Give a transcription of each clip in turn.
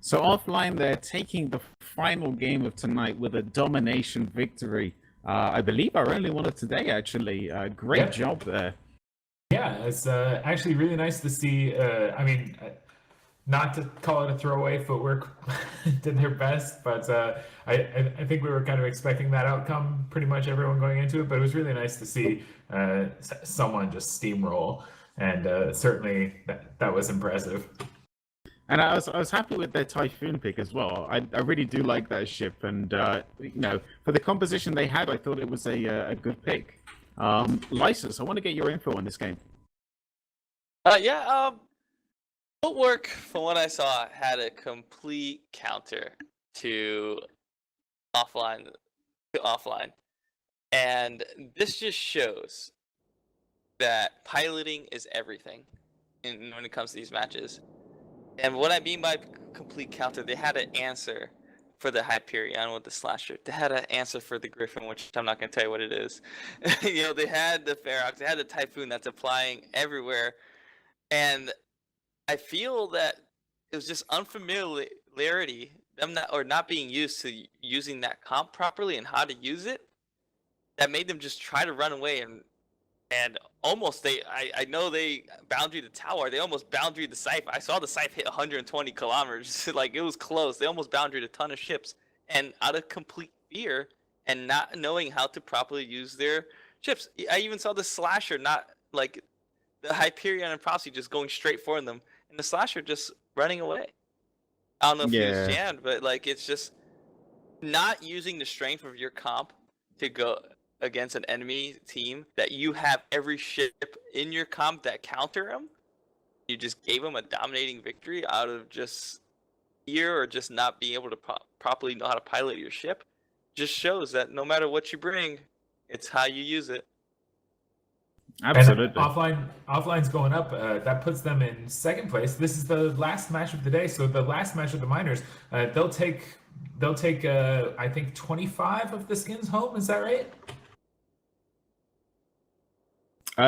So offline, they're taking the final game of tonight with a domination victory. I believe our only one of today, actually. Great Yep. job there. Yeah, it's actually really nice to see. Not to call it a throwaway, footwork did their best, but I think we were kind of expecting that outcome, pretty much everyone going into it. But it was really nice to see someone just steamroll, and certainly that was impressive. And I was happy with their Typhoon pick as well. I really do like that ship, and for the composition they had, I thought it was a good pick. Lysis, I want to get your info on this game. Yeah, Footwork, from what I saw, had a complete counter to offline, and this just shows that piloting is everything when it comes to these matches. And what I mean by complete counter, they had an answer for the Hyperion with the slasher. They had an answer for the Griffin, which I'm not going to tell you what it is. They had the Ferox, they had the Typhoon that's applying everywhere. And I feel that it was just unfamiliarity, them not being used to using that comp properly and how to use it, that made them just try to run away and almost I know they boundary the tower. They almost boundaried the Scythe. I saw the Scythe hit 120 kilometers. Like, it was close. They almost boundaried a ton of ships. And out of complete fear and not knowing how to properly use their ships. I even saw the Slasher, not like the Hyperion and Prophecy, just going straight for them. And the Slasher just running away. I don't know if he was jammed, but like, it's just not using the strength of your comp to go against an enemy team that you have every ship in your comp that counter them. You just gave them a dominating victory out of just fear or just not being able to properly know how to pilot your ship. Just shows that no matter what you bring, it's how you use it. Absolutely. And offline's going up. That puts them in second place. This is the last match of the day. So the last match of the minors, they'll take I think 25 of the skins home. Is that right?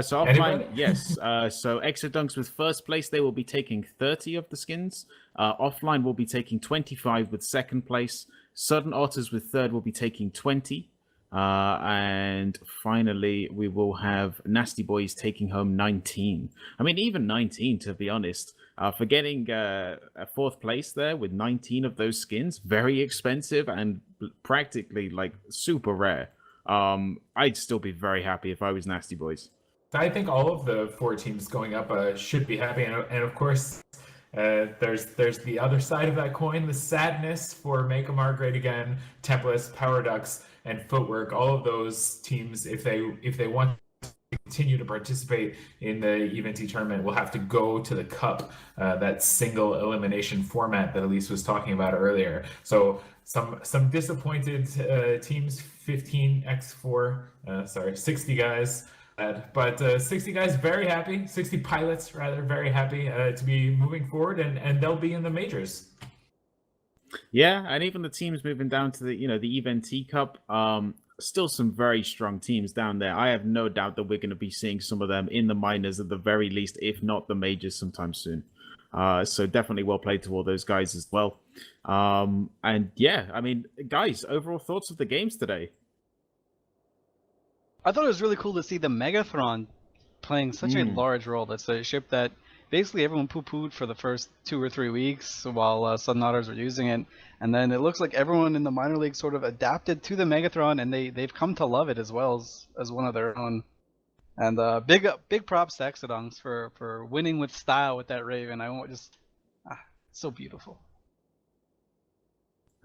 So offline, yes. So Exodunks with first place, they will be taking 30 of the skins. Offline will be taking 25 with second place. Sudden Otters with third will be taking 20. And finally, we will have Nasty Boys taking home 19. I mean, even 19, to be honest. For getting a fourth place there with 19 of those skins, very expensive and practically like super rare. I'd still be very happy if I was Nasty Boys. I think all of the four teams going up should be happy, and of course, there's the other side of that coin, the sadness for Make 'em Are Great Again, Templates, Power Ducks, and Footwork. All of those teams, if they want to continue to participate in the EVT tournament, will have to go to the Cup, that single elimination format that Elise was talking about earlier. So some disappointed teams, 60 guys. But 60 guys very happy, 60 pilots rather very happy to be moving forward, and they'll be in the majors. Yeah, and even the teams moving down to the the EVT Cup, still some very strong teams down there. I have no doubt that we're going to be seeing some of them in the minors at the very least, if not the majors, sometime soon. So definitely well played to all those guys as well. And yeah, I mean, guys, overall thoughts of the games today? I thought it was really cool to see the Megathron playing such a large role. That's a ship that basically everyone poo-pooed for the first 2 or 3 weeks while Sudden Otters were using it. And then it looks like everyone in the minor league sort of adapted to the Megathron, and they've come to love it as well as one of their own. And big props to Exodunks for winning with style with that Raven. I want just so beautiful.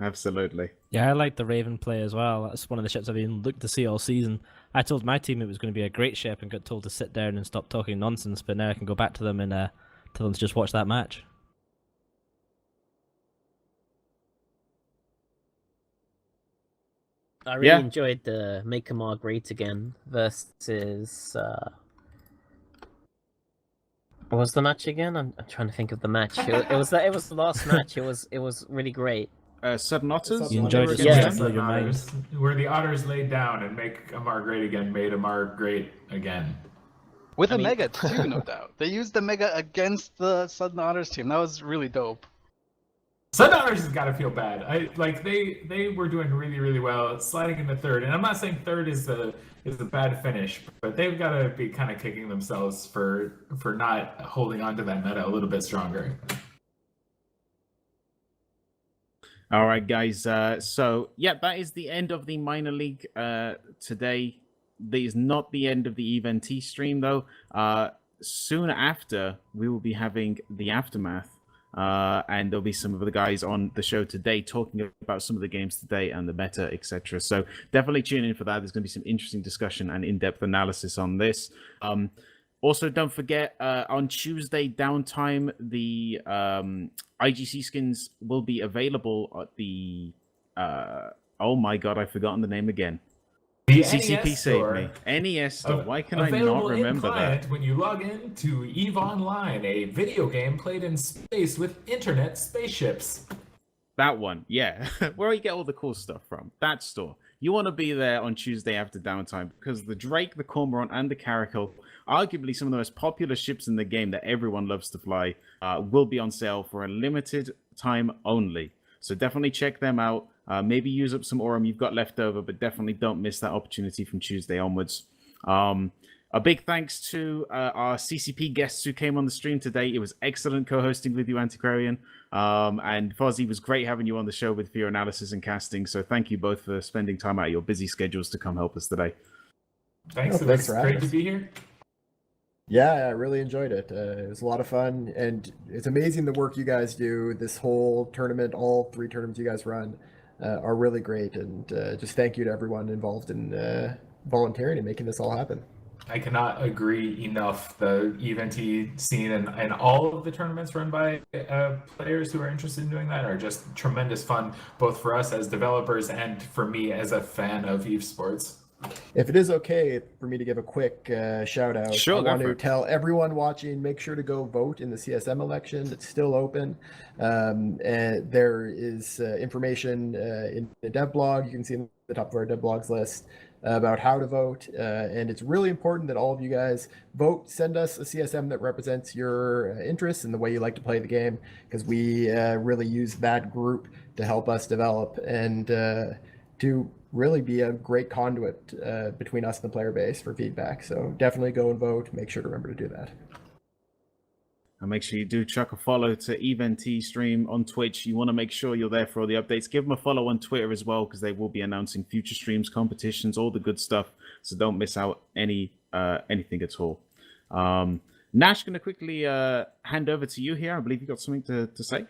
Absolutely. Yeah, I like the Raven play as well. That's one of the ships I've been looked to see all season. I told my team it was going to be a great ship and got told to sit down and stop talking nonsense, but now I can go back to them and tell them to just watch that match. I really enjoyed the Make 'em Are Great Again versus... what was the match again? I'm trying to think of the match. It was the last match. It was really great. Sudden Otters? You enjoyed it? Yeah. Where the Otters laid down and Make 'em Are Great Again made 'em are great again. With Mega too, no doubt. They used the Mega against the Sudden Otters team. That was really dope. Sundowners has got to feel bad. They were doing really, really well, sliding into third. And I'm not saying third is a bad finish, but they've got to be kind of kicking themselves for not holding on to that meta a little bit stronger. All right, guys. So yeah, that is the end of the minor league today. That is not the end of the Event stream, though. Soon after, we will be having the aftermath. And there'll be some of the guys on the show today talking about some of the games today and the meta, etc. So definitely tune in for that. There's going to be some interesting discussion and in-depth analysis on this. Also, don't forget, on Tuesday downtime, the IGC skins will be available at the... oh my god, I've forgotten the name again. The CCP NES saved store. me. NES store. Why can I not Available remember in client that? when you log in to EVE Online, a video game played in space with internet spaceships. That one, yeah. Where you get all the cool stuff from. That store. You want to be there on Tuesday after downtime because the Drake, the Cormorant, and the Caracal, arguably some of the most popular ships in the game that everyone loves to fly, will be on sale for a limited time only. So definitely check them out. Maybe use up some Aurum you've got left over, but definitely don't miss that opportunity from Tuesday onwards. A big thanks to our CCP guests who came on the stream today. It was excellent co-hosting with you, Antiquarian. And Fozzie, was great having you on the show for your analysis and casting. So thank you both for spending time out of your busy schedules to come help us today. Thanks. Oh, It thanks was for great having to be here. Yeah, I really enjoyed it. It was a lot of fun, and it's amazing the work you guys do. This whole tournament, all 3 tournaments you guys run, are really great. And just thank you to everyone involved in volunteering and making this all happen. I cannot agree enough. The EVE scene and all of the tournaments run by players who are interested in doing that are just tremendous fun, both for us as developers and for me as a fan of EVE Sports. If it is okay for me to give a quick shout out, Sure, I go want for to it. tell everyone watching, make sure to go vote in the CSM election. It's still open. And there is information in the dev blog. You can see in the top of our dev blogs list about how to vote. And it's really important that all of you guys vote. Send us a CSM that represents your interests and the way you like to play the game, because we really use that group to help us develop and to really be a great conduit between us and the player base for feedback. So definitely go and vote. Make sure to remember to do that. And make sure you do chuck a follow to Event stream on Twitch. You want to make sure you're there for all the updates. Give them a follow on Twitter as well, because they will be announcing future streams, competitions, all the good stuff. So don't miss out anything at all. Nash, going to quickly hand over to you here. I believe you got something to say.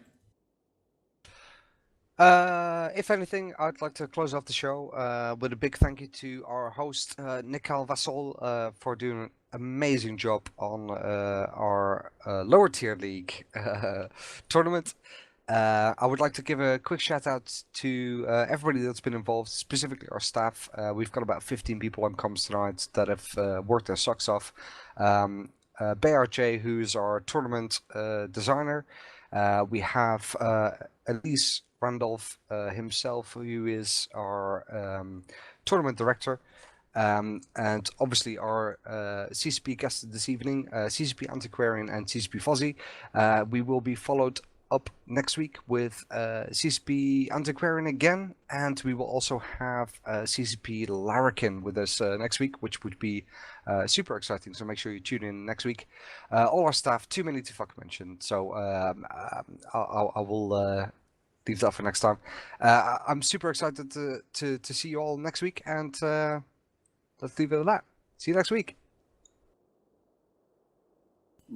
If anything, I'd like to close off the show with a big thank you to our host, Nikal Vaszol, for doing an amazing job on our lower tier league tournament. I would like to give a quick shout out to everybody that's been involved, specifically our staff. We've got about 15 people on comms tonight that have worked their socks off. BRJ, who's our tournament designer. We have Elise Randolph himself, who is our tournament director, and obviously our CCP guests this evening, CCP Antiquarian and CCP Fozzie. We will be followed up next week with CCP Antiquarian again, and we will also have CCP Larrikin with us next week, which would be super exciting. So make sure you tune in next week. All our staff, too many to fucking mention, so I will leave that for next time. I'm super excited to see you all next week, and let's leave it at that. See you next week.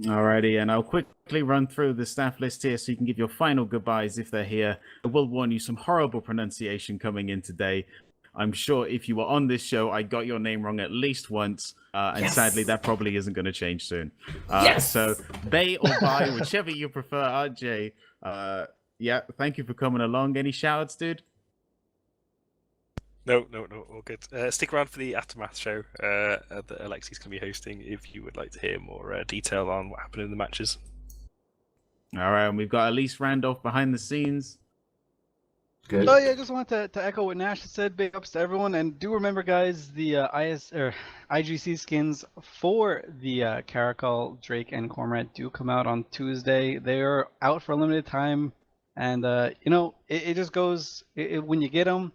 Alrighty, and I'll quickly run through the staff list here so you can give your final goodbyes if they're here. I will warn you, some horrible pronunciation coming in today. I'm sure if you were on this show, I got your name wrong at least once, and Yes. sadly that probably isn't going to change soon. Yes. So, Bay or Bai, whichever you prefer, RJ. Yeah, thank you for coming along. Any shout-outs, dude? No, all good. Stick around for the Aftermath show that Alexi's going to be hosting if you would like to hear more detail on what happened in the matches. All right, and we've got Elise Randolph behind the scenes. Good. Oh yeah, I just wanted to echo what Nash said. Big ups to everyone, and do remember, guys, the IGC skins for the Caracal, Drake, and Cormorant do come out on Tuesday. They are out for a limited time. And it just goes when you get them,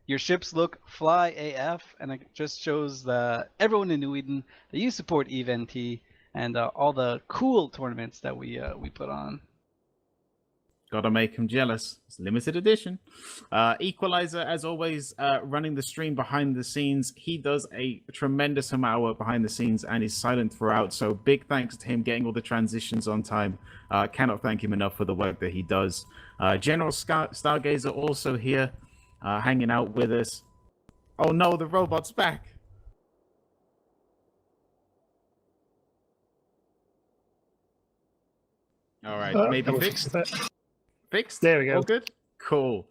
your ships look fly AF, and it just shows everyone in New Eden that you support EVNT and all the cool tournaments that we put on. Gotta make him jealous. It's limited edition. Equalizer, as always, running the stream behind the scenes. He does a tremendous amount of work behind the scenes and is silent throughout. So big thanks to him getting all the transitions on time. Cannot thank him enough for the work that he does. General Stargazer also here, hanging out with us. Oh no, the robot's back. All right, maybe fixed. Fixed? There we go. All good? Cool.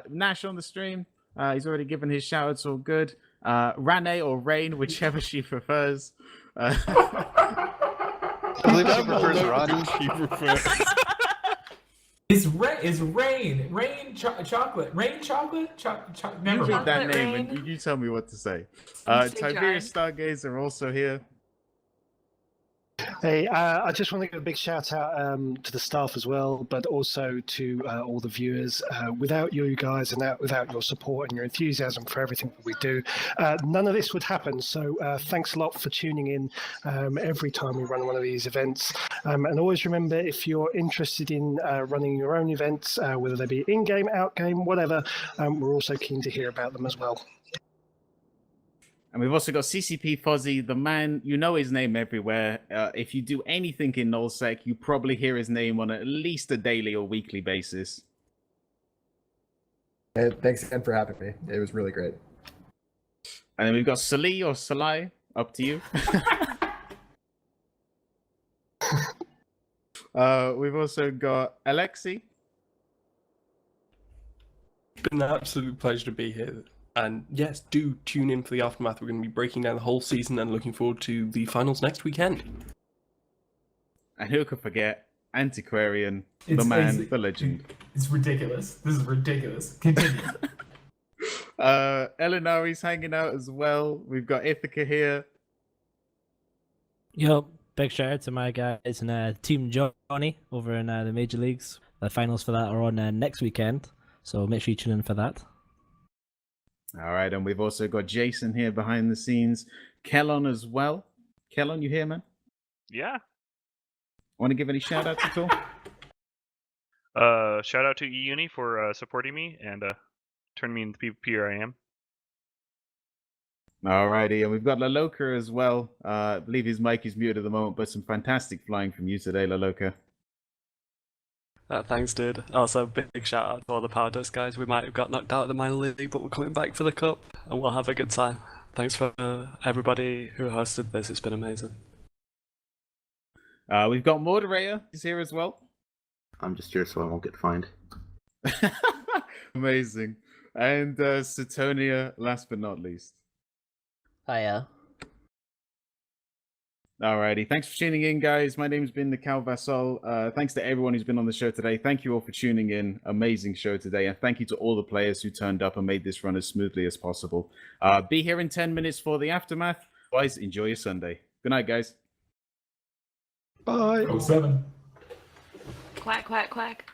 Nash on the stream. He's already given his shout-outs. All good. Rane or Rain, whichever she prefers. I believe she prefers Ronnie. She prefers. Is rain chocolate? Rain chocolate? Never You read mind. that name Rain. and you tell me what to say. say Tiberius Stargazer also here. Hey, I just want to give a big shout out to the staff as well, but also to all the viewers. Without you guys and without your support and your enthusiasm for everything that we do, none of this would happen. So thanks a lot for tuning in every time we run one of these events. And always remember, if you're interested in running your own events, whether they be in-game, out-game, whatever, we're also keen to hear about them as well. And we've also got CCP Fozzie, the man, you know his name everywhere. If you do anything in nullsec, you probably hear his name on at least a daily or weekly basis. Thanks again for having me. It was really great. And then we've got Salih or Salai, up to you. We've also got Alexi. It's been an absolute pleasure to be here. And yes, do tune in for the aftermath. We're going to be breaking down the whole season and looking forward to the finals next weekend. And who could forget Antiquarian, the man, the legend. It's ridiculous. This is ridiculous. Continue. Elinari's hanging out as well. We've got Ithaca here. Yo, big shout out to my guys and Team Johnny over in the Major Leagues. The finals for that are on next weekend, so make sure you tune in for that. All right, and we've also got Jason here behind the scenes. Kellon as well. Kellon, you here, man? Yeah. Want to give any shout outs at all? Shout out to eUni for supporting me and turning me into the PvP I am. All righty, and we've got Laloka as well. I believe his mic is muted at the moment, but some fantastic flying from you today, Laloka. Thanks, dude. Also, big shout out to all the Powerdust guys. We might have got knocked out of the minor league, but we're coming back for the cup, and we'll have a good time. Thanks for everybody who hosted this. It's been amazing. We've got Moderator. He's here as well. I'm just here so I won't get fined. Amazing. And Satonia, last but not least. Hiya. Alrighty, thanks for tuning in, guys. My name's been Nikal Vaszol. Thanks to everyone who's been on the show today. Thank you all for tuning in. Amazing show today. And thank you to all the players who turned up and made this run as smoothly as possible. Be here in 10 minutes for the aftermath. Otherwise, enjoy your Sunday. Good night, guys. Bye. 07. Quack, quack, quack.